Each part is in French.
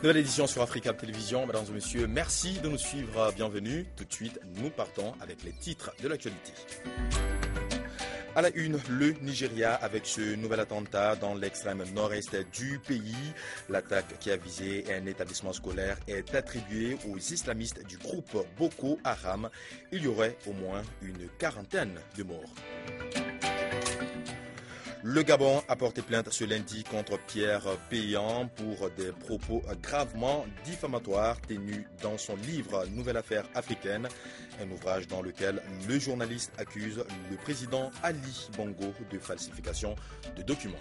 Nouvelle édition sur Africa Télévision. Mesdames et messieurs, merci de nous suivre. Bienvenue. Tout de suite, nous partons avec les titres de l'actualité. À la une, le Nigeria avec ce nouvel attentat dans l'extrême nord-est du pays. L'attaque qui a visé un établissement scolaire est attribuée aux islamistes du groupe Boko Haram. Il y aurait au moins une quarantaine de morts. Le Gabon a porté plainte ce lundi contre Pierre Péan pour des propos gravement diffamatoires tenus dans son livre Nouvelle affaire africaine, un ouvrage dans lequel le journaliste accuse le président Ali Bongo de falsification de documents.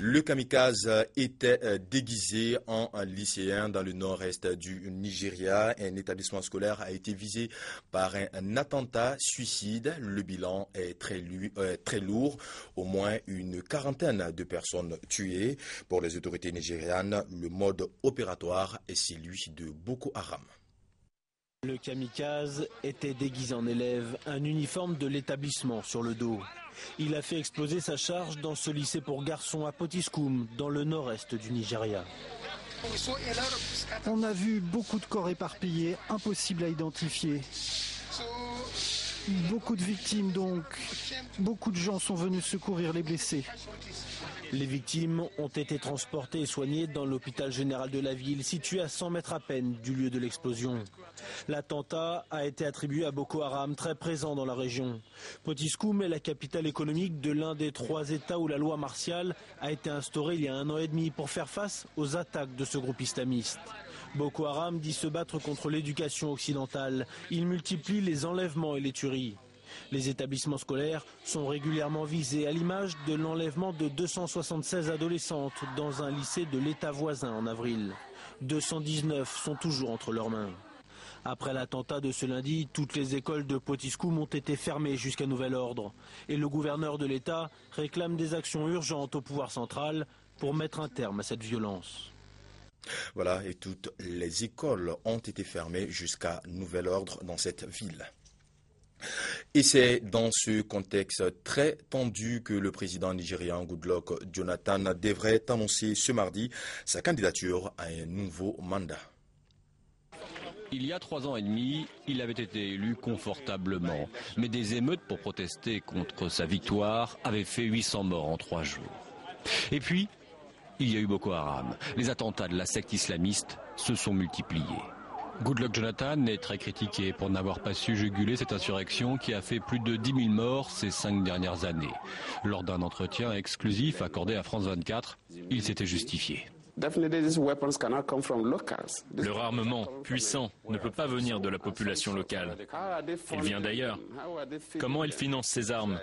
Le kamikaze était déguisé en lycéen dans le nord-est du Nigeria. Un établissement scolaire a été visé par un attentat suicide. Le bilan est très lourd. Au moins une quarantaine de personnes tuées. Pour les autorités nigérianes, le mode opératoire est celui de Boko Haram. Le kamikaze était déguisé en élève, un uniforme de l'établissement sur le dos. Il a fait exploser sa charge dans ce lycée pour garçons à Potiskum, dans le nord-est du Nigeria. On a vu beaucoup de corps éparpillés, impossibles à identifier. Beaucoup de victimes donc. Beaucoup de gens sont venus secourir les blessés. Les victimes ont été transportées et soignées dans l'hôpital général de la ville, situé à 100 mètres à peine du lieu de l'explosion. L'attentat a été attribué à Boko Haram, très présent dans la région. Potiskum est la capitale économique de l'un des 3 États où la loi martiale a été instaurée il y a 1 an et demi pour faire face aux attaques de ce groupe islamiste. Boko Haram dit se battre contre l'éducation occidentale. Il multiplie les enlèvements et les tueries. Les établissements scolaires sont régulièrement visés, à l'image de l'enlèvement de 276 adolescentes dans un lycée de l'État voisin en avril. 219 sont toujours entre leurs mains. Après l'attentat de ce lundi, toutes les écoles de Potiskum ont été fermées jusqu'à nouvel ordre. Et le gouverneur de l'État réclame des actions urgentes au pouvoir central pour mettre un terme à cette violence. Voilà, et toutes les écoles ont été fermées jusqu'à nouvel ordre dans cette ville. Et c'est dans ce contexte très tendu que le président nigérian Goodluck Jonathan devrait annoncer ce mardi sa candidature à un nouveau mandat. Il y a 3 ans et demi, il avait été élu confortablement. Mais des émeutes pour protester contre sa victoire avaient fait 800 morts en 3 jours. Et puis, il y a eu Boko Haram. Les attentats de la secte islamiste se sont multipliés. Goodluck Jonathan est très critiqué pour n'avoir pas su juguler cette insurrection qui a fait plus de 10 000 morts ces 5 dernières années. Lors d'un entretien exclusif accordé à France 24, il s'était justifié. Leur armement puissant ne peut pas venir de la population locale. Il vient d'ailleurs. Comment ils financent ces armes?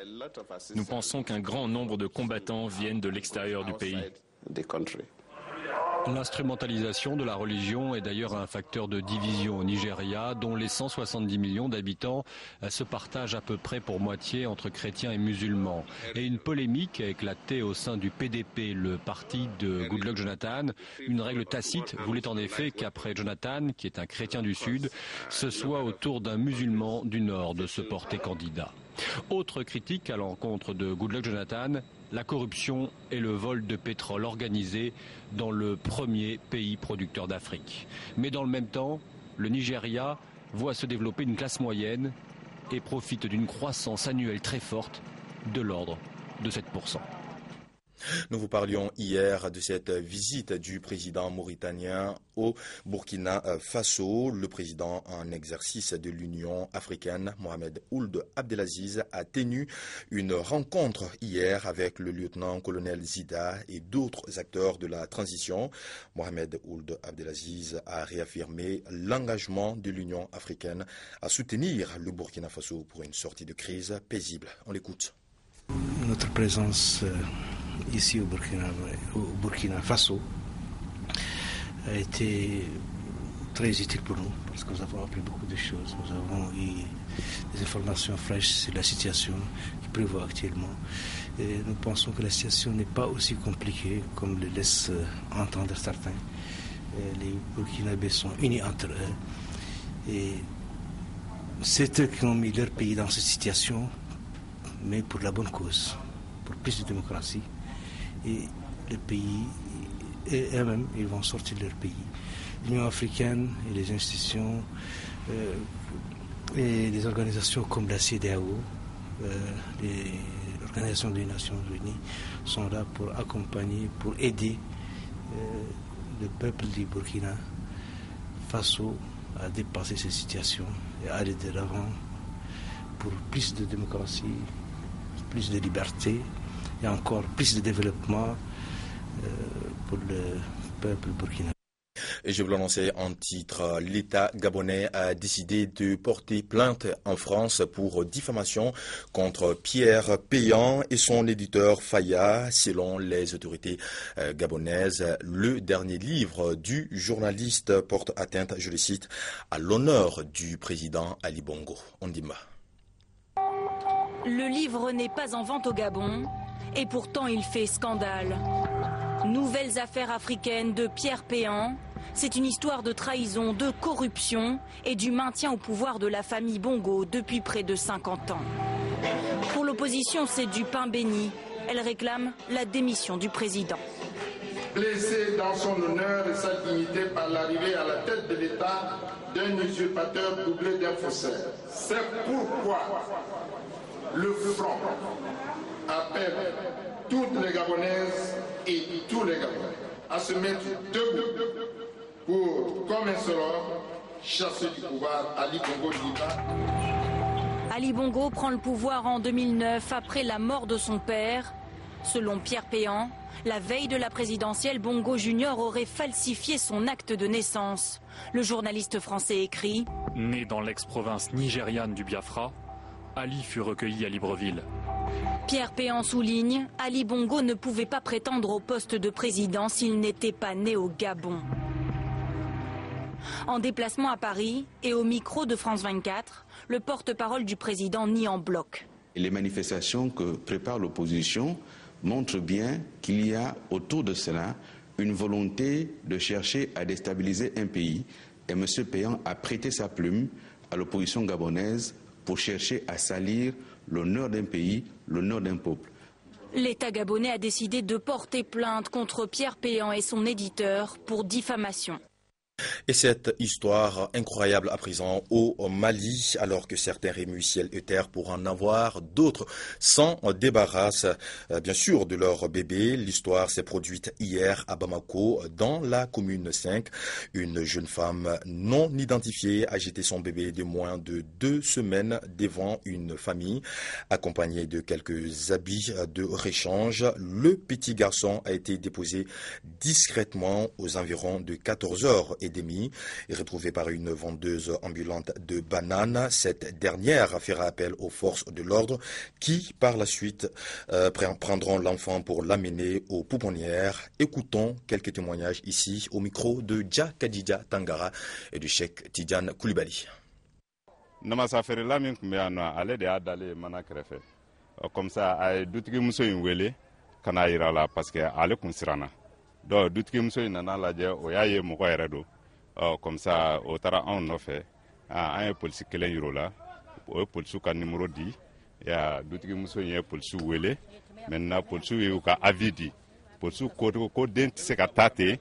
Nous pensons qu'un grand nombre de combattants viennent de l'extérieur du pays. L'instrumentalisation de la religion est d'ailleurs un facteur de division au Nigeria, dont les 170 millions d'habitants se partagent à peu près pour moitié entre chrétiens et musulmans. Et une polémique a éclaté au sein du PDP, le parti de Goodluck Jonathan. Une règle tacite voulait en effet qu'après Jonathan, qui est un chrétien du Sud, ce soit au tour d'un musulman du Nord de se porter candidat. Autre critique à l'encontre de Goodluck Jonathan, la corruption et le vol de pétrole organisé dans le premier pays producteur d'Afrique. Mais dans le même temps, le Nigeria voit se développer une classe moyenne et profite d'une croissance annuelle très forte de l'ordre de 7%. Nous vous parlions hier de cette visite du président mauritanien au Burkina Faso. Le président en exercice de l'Union africaine, Mohamed Ould Abdelaziz, a tenu une rencontre hier avec le lieutenant-colonel Zida et d'autres acteurs de la transition. Mohamed Ould Abdelaziz a réaffirmé l'engagement de l'Union africaine à soutenir le Burkina Faso pour une sortie de crise paisible. On l'écoute. Notre présence ici au Burkina Faso a été très utile pour nous parce que nous avons appris beaucoup de choses. Nous avons eu des informations fraîches sur la situation qui prévaut actuellement. Et nous pensons que la situation n'est pas aussi compliquée comme le laissent entendre certains. Les Burkinabés sont unis entre eux. Et c'est eux qui ont mis leur pays dans cette situation, mais pour la bonne cause, pour plus de démocratie et le pays, et eux-mêmes, ils vont sortir de leur pays. L'Union africaine et les institutions et les organisations comme la CEDEAO, l'Organisation des Nations Unies, sont là pour accompagner, pour aider le peuple du Burkina Faso à dépasser ces situations et à aller de l'avant pour plus de démocratie, plus de liberté et encore plus de développement pour le peuple burkinabé. Et je vous l'annonçais en titre, l'État gabonais a décidé de porter plainte en France pour diffamation contre Pierre Péan et son éditeur Faya. Selon les autorités gabonaises, le dernier livre du journaliste porte atteinte, je le cite, à l'honneur du président Ali Bongo. Ondimba. Le livre n'est pas en vente au Gabon et pourtant il fait scandale. Nouvelles affaires africaines de Pierre Péan. C'est une histoire de trahison, de corruption et du maintien au pouvoir de la famille Bongo depuis près de 50 ans. Pour l'opposition, c'est du pain béni. Elle réclame la démission du président. Blessé dans son honneur et sa dignité par l'arrivée à la tête de l'État d'un usurpateur doublé d'un faussaire. C'est pourquoi le front appelle toutes les Gabonaises et tous les Gabonais à se mettre debout pour, comme un seul homme, chasser du pouvoir Ali Bongo Ondimba. Ali Bongo prend le pouvoir en 2009 après la mort de son père. Selon Pierre Péan, la veille de la présidentielle, Bongo Junior aurait falsifié son acte de naissance. Le journaliste français écrit « Né dans l'ex-province nigériane du Biafra, Ali fut recueilli à Libreville. » Pierre Péan souligne, Ali Bongo ne pouvait pas prétendre au poste de président s'il n'était pas né au Gabon. En déplacement à Paris et au micro de France 24, le porte-parole du président nie en bloc. Les manifestations que prépare l'opposition montrent bien qu'il y a autour de cela une volonté de chercher à déstabiliser un pays. Et M. Péan a prêté sa plume à l'opposition gabonaise pour chercher à salir l'honneur d'un pays, l'honneur d'un peuple. L'État gabonais a décidé de porter plainte contre Pierre Péan et son éditeur pour diffamation. Et cette histoire incroyable à présent au Mali, alors que certains remuent ciel et terre pour en avoir, d'autres s'en débarrassent bien sûr de leur bébé. L'histoire s'est produite hier à Bamako, dans la commune 5. Une jeune femme non identifiée a jeté son bébé de moins de 2 semaines devant une famille, accompagnée de quelques habits de réchange. Le petit garçon a été déposé discrètement aux environs de 14h30 et retrouvé par une vendeuse ambulante de bananes. Cette dernière fera appel aux forces de l'ordre qui, par la suite, prendront l'enfant pour l'amener aux pouponnières. Écoutons quelques témoignages ici au micro de Dja Kadija Tangara et du Cheikh Tidiane Koulibaly. Comme ça, a dutigi muso in wele kana yira la parce que ale kun sirana. Donc dutigi muso in nana lajɛ o y'a ye mɔgɔ yɛrɛ don. Comme ça o taara anw nɔfɛ an ye polisi kelen yir'o la o ye polisiw ka numéro di ya dutigi muso in ye polisiw wele maintenant polisiw y'u ka avis di polisiw ko den tɛ se ka taa ten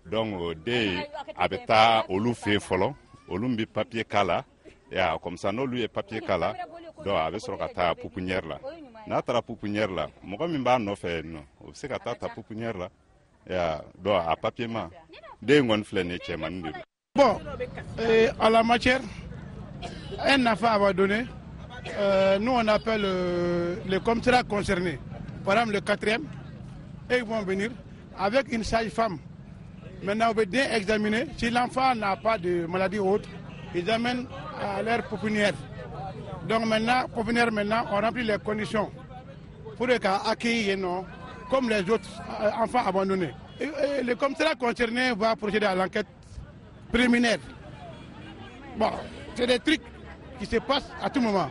donc den a bɛ taa olu fɛ yen fɔlɔ olu bɛ papier k'a la ya comme ça n'olu ye papier k'a la donc a bɛ sɔrɔ ka taa pouponnière la n'a taara pouponnière la mɔgɔ min b'a nɔfɛ yen nɔ o bɛ se ka taa ta pouponnière la ya donc a papier ma. Bon, à la matière, un enfant va donner. Nous on appelle les commissariats concernés, par exemple le 4e, et ils vont venir avec une sage-femme. Maintenant on va bien examiner. Si l'enfant n'a pas de maladie haute, ils amènent à leur pouponnière. Donc maintenant, pouponnière maintenant, on remplit les conditions pour les cas accueillis comme les autres enfants abandonnés. Et le commissariat concerné va procéder à l'enquête préliminaire. Bon, c'est des trucs qui se passent à tout moment.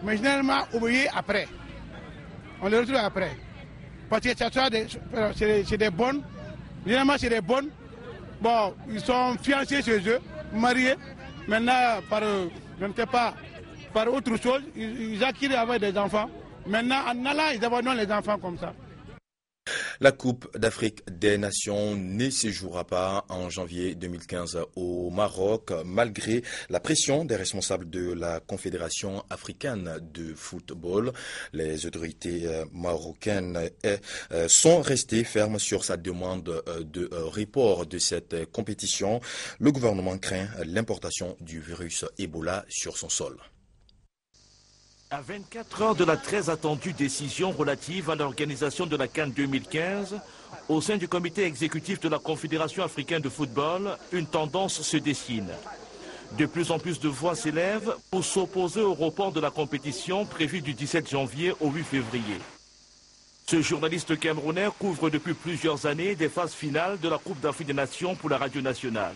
Mais généralement, oubliés après. On les retrouve après. Parce que c'est des bonnes. Généralement, c'est des bonnes. Bon, ils sont fiancés chez eux, mariés. Maintenant, je ne sais pas, par autre chose, ils acquièrent avec des enfants. Maintenant, en allant, ils abandonnent les enfants comme ça. La Coupe d'Afrique des Nations ne se jouera pas en janvier 2015 au Maroc, malgré la pression des responsables de la Confédération africaine de football. Les autorités marocaines sont restées fermes sur sa demande de report de cette compétition. Le gouvernement craint l'importation du virus Ebola sur son sol. À 24 heures de la très attendue décision relative à l'organisation de la CAN 2015, au sein du comité exécutif de la Confédération africaine de football, une tendance se dessine. De plus en plus de voix s'élèvent pour s'opposer au report de la compétition prévue du 17 janvier au 8 février. Ce journaliste camerounais couvre depuis plusieurs années des phases finales de la Coupe d'Afrique des Nations pour la radio nationale.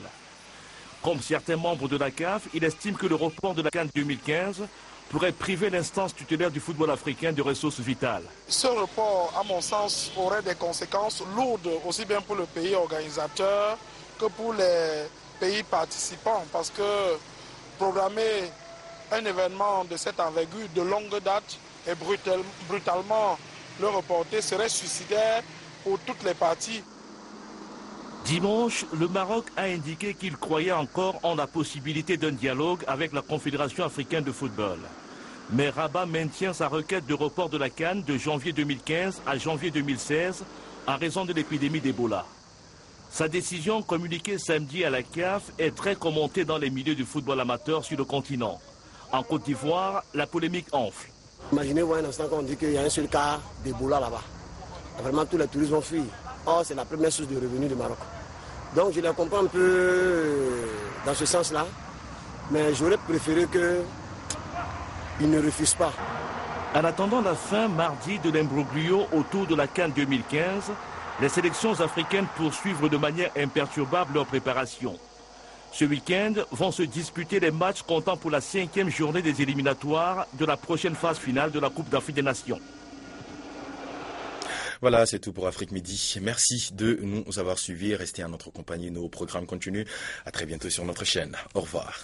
Comme certains membres de la CAF, il estime que le report de la CAN 2015 pourrait priver l'instance tutélaire du football africain de ressources vitales. Ce report, à mon sens, aurait des conséquences lourdes, aussi bien pour le pays organisateur que pour les pays participants, parce que programmer un événement de cette envergure de longue date et brutalement le reporter serait suicidaire pour toutes les parties. Dimanche, le Maroc a indiqué qu'il croyait encore en la possibilité d'un dialogue avec la Confédération africaine de football. Mais Rabat maintient sa requête de report de la CAN de janvier 2015 à janvier 2016 en raison de l'épidémie d'Ebola. Sa décision communiquée samedi à la CAF est très commentée dans les milieux du football amateur sur le continent. En Côte d'Ivoire, la polémique enfle. Imaginez-vous un instant qu'on dit qu'il y a un seul cas d'Ebola là-bas. Vraiment, tous les touristes vont fuir. Or, c'est la première source de revenus du Maroc. Donc, je les comprends un peu dans ce sens-là. Mais j'aurais préféré qu'ils ne refusent pas. En attendant la fin mardi de l'imbroglio autour de la CAN 2015, les sélections africaines poursuivent de manière imperturbable leur préparation. Ce week-end vont se disputer les matchs comptant pour la 5e journée des éliminatoires de la prochaine phase finale de la Coupe d'Afrique des Nations. Voilà, c'est tout pour Afrique Midi. Merci de nous avoir suivis. Restez en notre compagnie. Nos programmes continuent. À très bientôt sur notre chaîne. Au revoir.